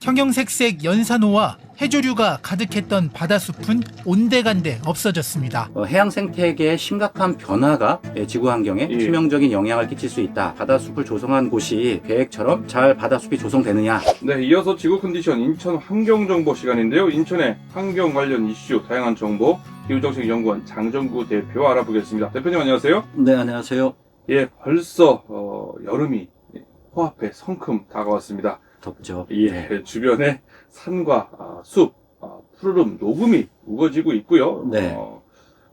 형형색색 연산호와 해조류가 가득했던 바다숲은 온데간데 없어졌습니다. 해양 생태계에 심각한 변화가 지구 환경에 예. 치명적인 영향을 끼칠 수 있다. 바다숲을 조성한 곳이 계획처럼 잘 바다숲이 조성되느냐? 네, 이어서 지구 컨디션 인천 환경정보 시간인데요. 인천의 환경 관련 이슈, 다양한 정보, 기후정책연구원 장정구 대표 알아보겠습니다. 대표님 안녕하세요. 네, 안녕하세요. 예, 벌써 여름이 코앞에 성큼 다가왔습니다. 덥죠. 예, 주변에 산과 숲, 푸르름, 녹음이 우거지고 있고요. 네.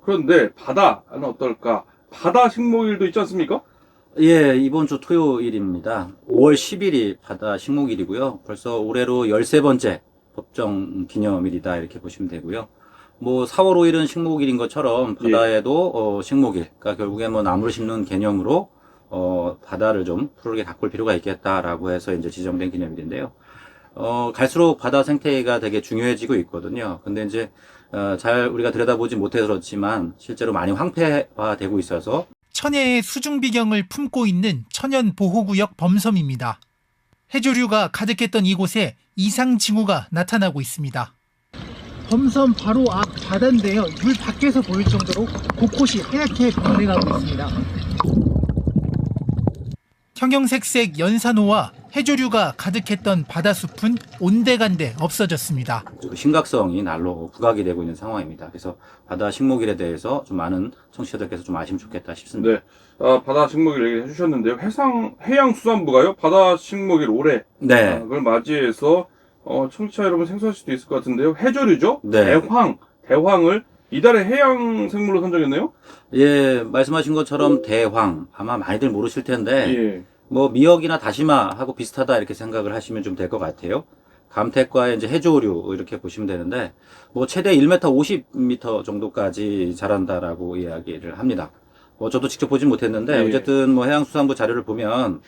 그런데 바다는 어떨까? 바다 식목일도 있지 않습니까? 예, 이번 주 토요일입니다. 5월 10일이 바다 식목일이고요. 벌써 올해로 13번째 법정 기념일이다 이렇게 보시면 되고요. 4월 5일은 식목일인 것처럼 바다에도 식목일, 그러니까 결국에 나무를 심는 개념으로 바다를 좀 푸르게 가꿀 필요가 있겠다라고 해서 이제 지정된 기념일인데요. 갈수록 바다 생태계가 되게 중요해지고 있거든요. 근데 이제 잘 우리가 들여다보지 못해서 그렇지만 실제로 많이 황폐화되고 있어서 천혜의 수중비경을 품고 있는 천연보호구역 범섬입니다. 해조류가 가득했던 이곳에 이상징후가 나타나고 있습니다. 범섬 바로 앞 바다인데요. 물 밖에서 보일 정도로 곳곳이 하얗게 변해가고 있습니다. 형형색색 연산호와 해조류가 가득했던 바다숲은 온데간데 없어졌습니다. 심각성이 날로 부각이 되고 있는 상황입니다. 그래서 바다 식목일에 대해서 좀 많은 청취자들께서 좀 아시면 좋겠다 싶습니다. 네, 바다 식목일 얘기 해주셨는데요. 해양수산부가요, 바다 식목일 올해 네. 그걸 맞이해서 청취자 여러분 생소할 수도 있을 것 같은데요. 해조류죠? 네. 대황을 이달의 해양 생물로 선정했네요. 예, 말씀하신 것처럼 대황 아마 많이들 모르실 텐데 예. 미역이나 다시마하고 비슷하다 이렇게 생각을 하시면 좀 될 것 같아요. 감택과 이제 해조류 이렇게 보시면 되는데 최대 1m 50m 정도까지 자란다라고 이야기를 합니다. 저도 직접 보진 못했는데 예. 어쨌든 해양수산부 자료를 보면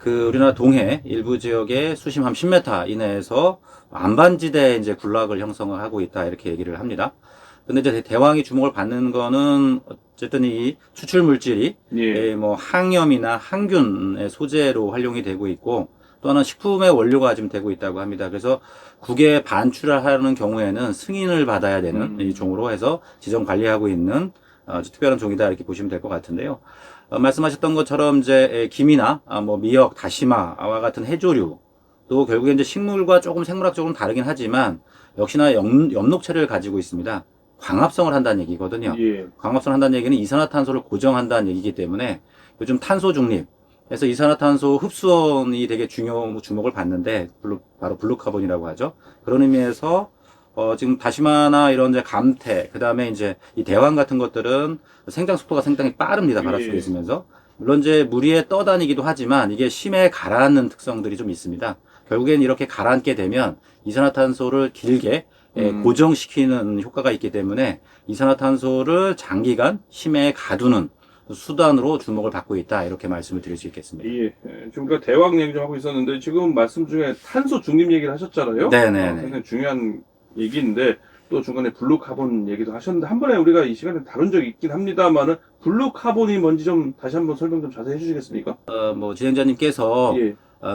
우리나라 동해 일부 지역에 수심 한 10m 이내에서 안반지대에 이제 군락을 형성을 하고 있다 이렇게 얘기를 합니다. 근데 이제 대왕이 주목을 받는 거는 어쨌든 이 추출 물질이 항염이나 항균의 소재로 활용이 되고 있고 또 하나는 식품의 원료가 지금 되고 있다고 합니다. 그래서 국외에 반출을 하는 경우에는 승인을 받아야 되는 이 종으로 해서 지정 관리하고 있는 아주 특별한 종이다 이렇게 보시면 될 것 같은데요. 말씀하셨던 것처럼 이제 김이나 미역, 다시마와 같은 해조류 또 결국에 이제 식물과 조금 생물학적으로는 다르긴 하지만 역시나 엽록체를 가지고 있습니다. 광합성을 한다는 얘기거든요. 예. 광합성을 한다는 얘기는 이산화탄소를 고정한다는 얘기이기 때문에 요즘 탄소 중립, 그래서 이산화탄소 흡수원이 되게 주목을 받는데 바로 블루카본이라고 하죠. 그런 의미에서 지금 다시마나 이런 이제 감태, 그 다음에 이제 이 대왕 같은 것들은 생장 속도가 상당히 빠릅니다. 바닷속에 있으면서. 물론 이제 물 위에 떠다니기도 하지만 이게 심해 가라앉는 특성들이 좀 있습니다. 결국엔 이렇게 가라앉게 되면 이산화탄소를 길게 고정시키는 효과가 있기 때문에 이산화탄소를 장기간 심해에 가두는 수단으로 주목을 받고 있다 이렇게 말씀을 드릴 수 있겠습니다. 예. 지금 우리가 대왕 얘기 좀 하고 있었는데 지금 말씀 중에 탄소 중립 얘기를 하셨잖아요. 네네네. 굉장히 중요한 얘기인데 또 중간에 블루카본 얘기도 하셨는데 한 번에 우리가 이 시간에 다룬 적이 있긴 합니다만은 블루카본이 뭔지 좀 다시 한번 설명 좀 자세히 해주시겠습니까? 진행자님께서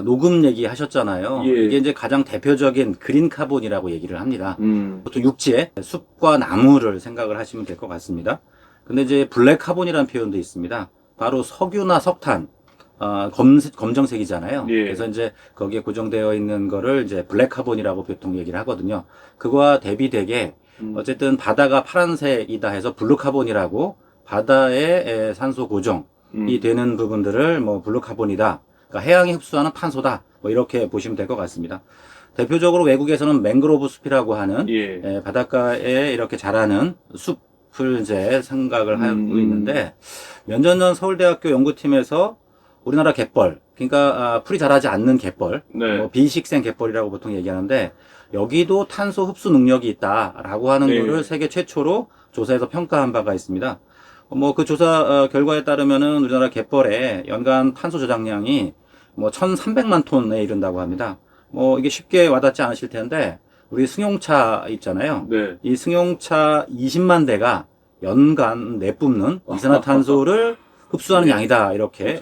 녹음 얘기 하셨잖아요. 예. 이게 이제 가장 대표적인 그린 카본이라고 얘기를 합니다. 음. 보통 육지에 숲과 나무를 생각을 하시면 될 것 같습니다. 근데 이제 블랙 카본이라는 표현도 있습니다. 바로 석유나 석탄, 검정색이잖아요. 예. 그래서 이제 거기에 고정되어 있는 거를 이제 블랙 카본이라고 보통 얘기를 하거든요. 그거와 대비되게 어쨌든 바다가 파란색이다 해서 블루 카본이라고 바다의 산소 고정이 되는 부분들을 블루 카본이다. 그러니까 해양이 흡수하는 탄소다. 이렇게 보시면 될 것 같습니다. 대표적으로 외국에서는 맹그로브 숲이라고 하는 바닷가에 이렇게 자라는 숲을 이제 생각을 하고 있는데 몇 년 전 서울대학교 연구팀에서 우리나라 갯벌, 그러니까 풀이 자라지 않는 갯벌, 비식생 갯벌이라고 보통 얘기하는데 여기도 탄소 흡수 능력이 있다라고 하는 거를 세계 최초로 조사해서 평가한 바가 있습니다. 그 조사 결과에 따르면은 우리나라 갯벌의 연간 탄소 저장량이 1,300만 톤에 이른다고 합니다. 이게 쉽게 와닿지 않으실 텐데 우리 승용차 있잖아요. 네. 이 승용차 20만 대가 연간 내뿜는 이산화탄소를 흡수하는 양이다 이렇게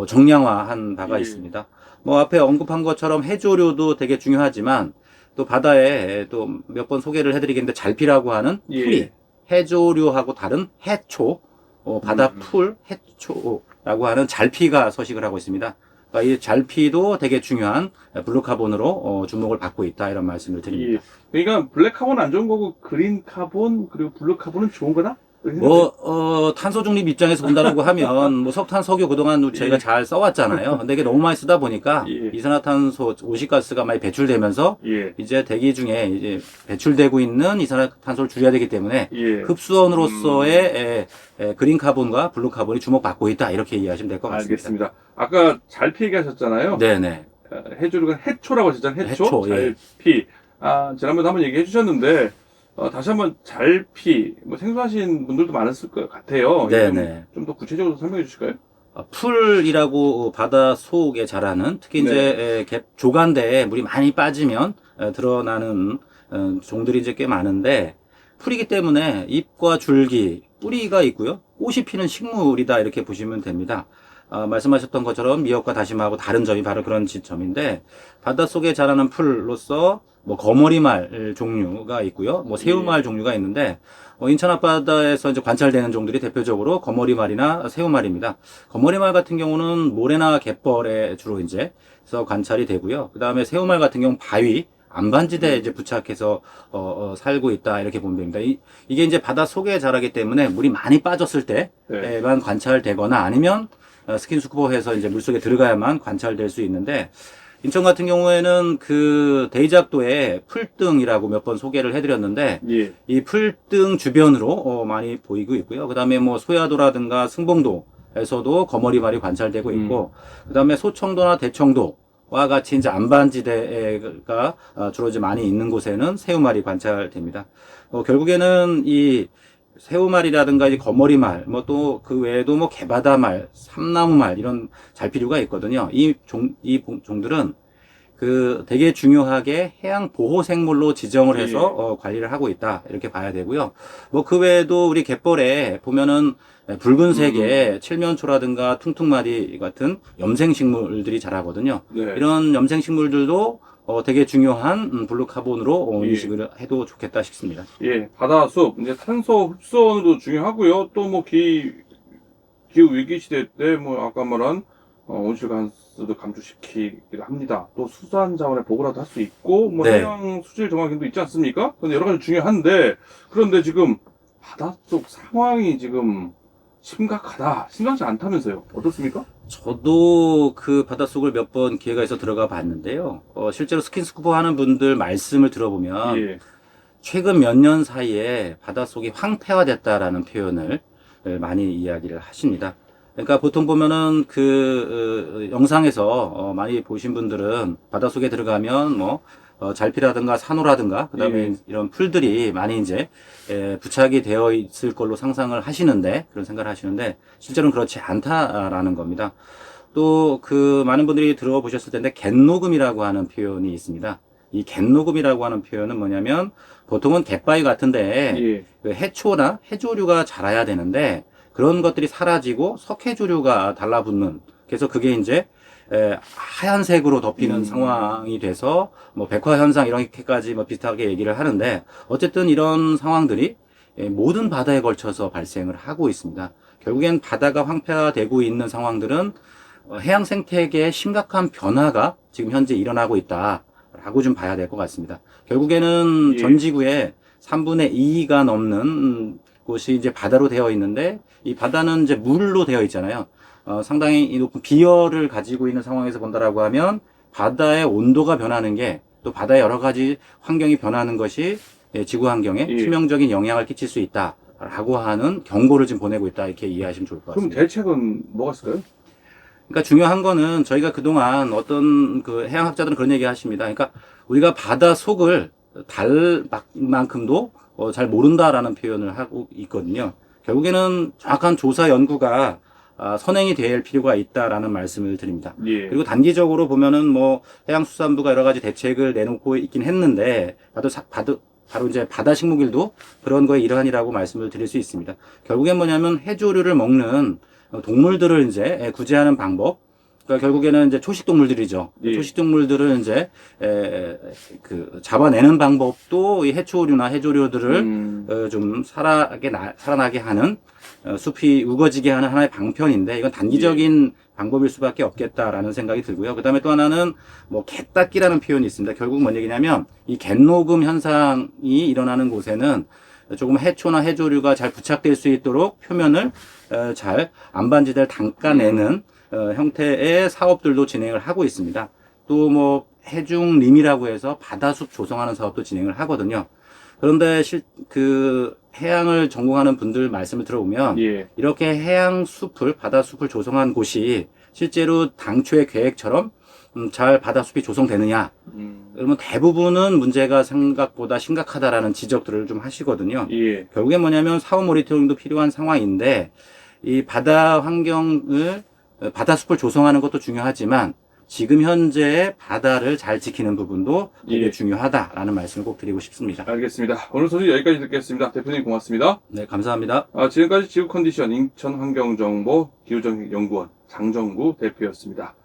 정량화한 바가 있습니다. 뭐 앞에 언급한 것처럼 해조류도 되게 중요하지만 또 바다에 또 몇 번 소개를 해드리겠는데 잘피라고 하는 예. 풀이 해조류하고 다른 해초, 바다 풀, 해초라고 하는 잘피가 서식을 하고 있습니다. 그러니까 이 잘피도 되게 중요한 블루카본으로 주목을 받고 있다 이런 말씀을 드립니다. 예. 그러니까 블랙 카본 안 좋은 거고 그린 카본 그리고 블루 카본은 좋은 거다? 탄소 중립 입장에서 본다라고 하면, 석탄, 석유 그동안 저희가 예. 잘 써왔잖아요. 근데 이게 너무 많이 쓰다 보니까, 예. 이산화탄소, 오십가스가 많이 배출되면서, 예. 이제 대기 중에 이제 배출되고 있는 이산화탄소를 줄여야 되기 때문에, 예. 흡수원으로서의 그린 카본과 블루 카본이 주목받고 있다. 이렇게 이해하시면 될 것 같습니다. 알겠습니다. 아까 잘피 얘기하셨잖아요. 네네. 해조류가 해초라고 하셨잖아요. 해초? 예. 잘피. 지난번에 한번 얘기해 주셨는데, 다시 한번 잘피, 생소하신 분들도 많았을 것 같아요. 네네. 좀 더 구체적으로 설명해 주실까요? 풀이라고 바다 속에 자라는, 특히 이제 조간대에 물이 많이 빠지면 드러나는 종들이 이제 꽤 많은데, 풀이기 때문에 잎과 줄기, 뿌리가 있고요. 꽃이 피는 식물이다 이렇게 보시면 됩니다. 말씀하셨던 것처럼 미역과 다시마하고 다른 점이 바로 그런 지점인데, 바닷속에 자라는 풀로서 거머리말 종류가 있고요. 새우말 종류가 있는데, 인천 앞바다에서 이제 관찰되는 종들이 대표적으로 거머리말이나 새우말입니다. 거머리말 같은 경우는 모래나 갯벌에 주로 이제 서 관찰이 되고요. 그 다음에 새우말 같은 경우는 바위, 안반지대에 이제 부착해서 살고 있다 이렇게 보면 됩니다. 이게 이제 바다 속에 자라기 때문에 물이 많이 빠졌을 때만 관찰되거나 아니면 스킨스쿠버해서 이제 물속에 들어가야만 관찰될 수 있는데, 인천 같은 경우에는 그 대이작도에 풀등이라고 몇 번 소개를 해드렸는데, 예. 이 풀등 주변으로 많이 보이고 있고요. 그 다음에 소야도라든가 승봉도에서도 거머리말이 관찰되고 있고, 그 다음에 소청도나 대청도와 같이 이제 안반지대가 주로 이제 많이 있는 곳에는 새우말이 관찰됩니다. 결국에는 이 새우말이라든가 이제 거머리말, 또 그 외에도 개바다말, 삼나무말 이런 잘피류가 있거든요. 이 종들은 되게 중요하게 해양 보호 생물로 지정을 해서 관리를 하고 있다 이렇게 봐야 되고요. 그 외에도 우리 갯벌에 보면은 붉은색의 칠면초라든가 퉁퉁마리 같은 염생식물들이 자라거든요. 네. 이런 염생식물들도 되게 중요한 블루카본으로 인식을 해도 좋겠다 싶습니다. 예, 바다숲, 이제 탄소 흡수원도 중요하고요. 또 기후 위기 시대 때 아까 말한 온실가스도 감축시키기도 합니다. 또 수산 자원의 보호라도 할 수 있고 네. 해양 수질 정화기도 있지 않습니까? 근데 여러 가지 중요한데, 그런데 지금 바닷속 상황이 지금 심각하지 않다면서요? 어떻습니까? 저도 그 바닷속을 몇 번 기회가 있어 들어가 봤는데요. 실제로 스킨스쿠버 하는 분들 말씀을 들어보면, 예. 최근 몇 년 사이에 바닷속이 황폐화됐다라는 표현을 많이 이야기를 하십니다. 그러니까 보통 보면은 영상에서 많이 보신 분들은 바닷속에 들어가면 잘피라든가 산호라든가 그다음에 이런 풀들이 많이 이제 부착이 되어 있을 걸로 상상을 하시는데, 그런 생각을 하시는데 실제로는 그렇지 않다라는 겁니다. 또 많은 분들이 들어보셨을 텐데 갯녹음이라고 하는 표현이 있습니다. 이 갯녹음이라고 하는 표현은 뭐냐면, 보통은 갯바위 같은데 해초나 해조류가 자라야 되는데 그런 것들이 사라지고 석회조류가 달라붙는, 그래서 그게 이제 하얀색으로 덮이는 상황이 돼서 백화현상 이렇게까지 비슷하게 얘기를 하는데, 어쨌든 이런 상황들이 모든 바다에 걸쳐서 발생을 하고 있습니다. 결국엔 바다가 황폐화되고 있는 상황들은 해양 생태계의 심각한 변화가 지금 현재 일어나고 있다라고 좀 봐야 될 것 같습니다. 결국에는 전 지구의 3분의 2가 넘는 곳이 이제 바다로 되어 있는데, 이 바다는 이제 물로 되어 있잖아요. 상당히 높은 비열을 가지고 있는 상황에서 본다라고 하면, 바다의 온도가 변하는 게, 또 바다의 여러 가지 환경이 변하는 것이 지구 환경에 치명적인 영향을 끼칠 수 있다라고 하는 경고를 지금 보내고 있다, 이렇게 이해하시면 좋을 것 같습니다. 그럼 대책은 뭐가 있을까요? 그러니까 중요한 거는, 저희가 그동안 어떤 해양학자들은 그런 얘기 하십니다. 그러니까 우리가 바다 속을 달만큼도 잘 모른다라는 표현을 하고 있거든요. 결국에는 정확한 조사 연구가 선행이 될 필요가 있다라는 말씀을 드립니다. 그리고 단기적으로 보면은 해양수산부가 여러 가지 대책을 내놓고 있긴 했는데, 바로 이제 바다 식목일도 그런 거의 일환이라고 말씀을 드릴 수 있습니다. 결국엔 뭐냐면 해조류를 먹는 동물들을 이제 구제하는 방법, 그러니까 결국에는 이제 초식동물들이죠. 예. 초식동물들을 이제 잡아내는 방법도 이 해초류나 해조류들을 좀 살아나게 하는 숲이 우거지게 하는 하나의 방편인데 이건 단기적인 방법일 수밖에 없겠다라는 생각이 들고요. 그다음에 또 하나는 뭐 갯닦기라는 표현이 있습니다. 결국 뭔 얘기냐면 이 갯녹음 현상이 일어나는 곳에는 조금 해초나 해조류가 잘 부착될 수 있도록 표면을 잘 안반지대를 닦아내는 형태의 사업들도 진행을 하고 있습니다. 또 뭐 해중림이라고 해서 바다숲 조성하는 사업도 진행을 하거든요. 그런데 해양을 전공하는 분들 말씀을 들어보면 예. 이렇게 해양숲을 바다숲을 조성한 곳이 실제로 당초의 계획처럼 잘 바다숲이 조성되느냐? 그러면 대부분은 문제가 생각보다 심각하다라는 지적들을 좀 하시거든요. 예. 결국에 뭐냐면 사후 모니터링도 필요한 상황인데 이 바다 환경을 바다숲을 조성하는 것도 중요하지만 지금 현재의 바다를 잘 지키는 부분도 되게 예. 중요하다라는 말씀을 꼭 드리고 싶습니다. 알겠습니다. 오늘 소식 여기까지 듣겠습니다. 대표님 고맙습니다. 네, 감사합니다. 지금까지 지구컨디션 인천환경정보 기후정책연구원 장정구 대표였습니다.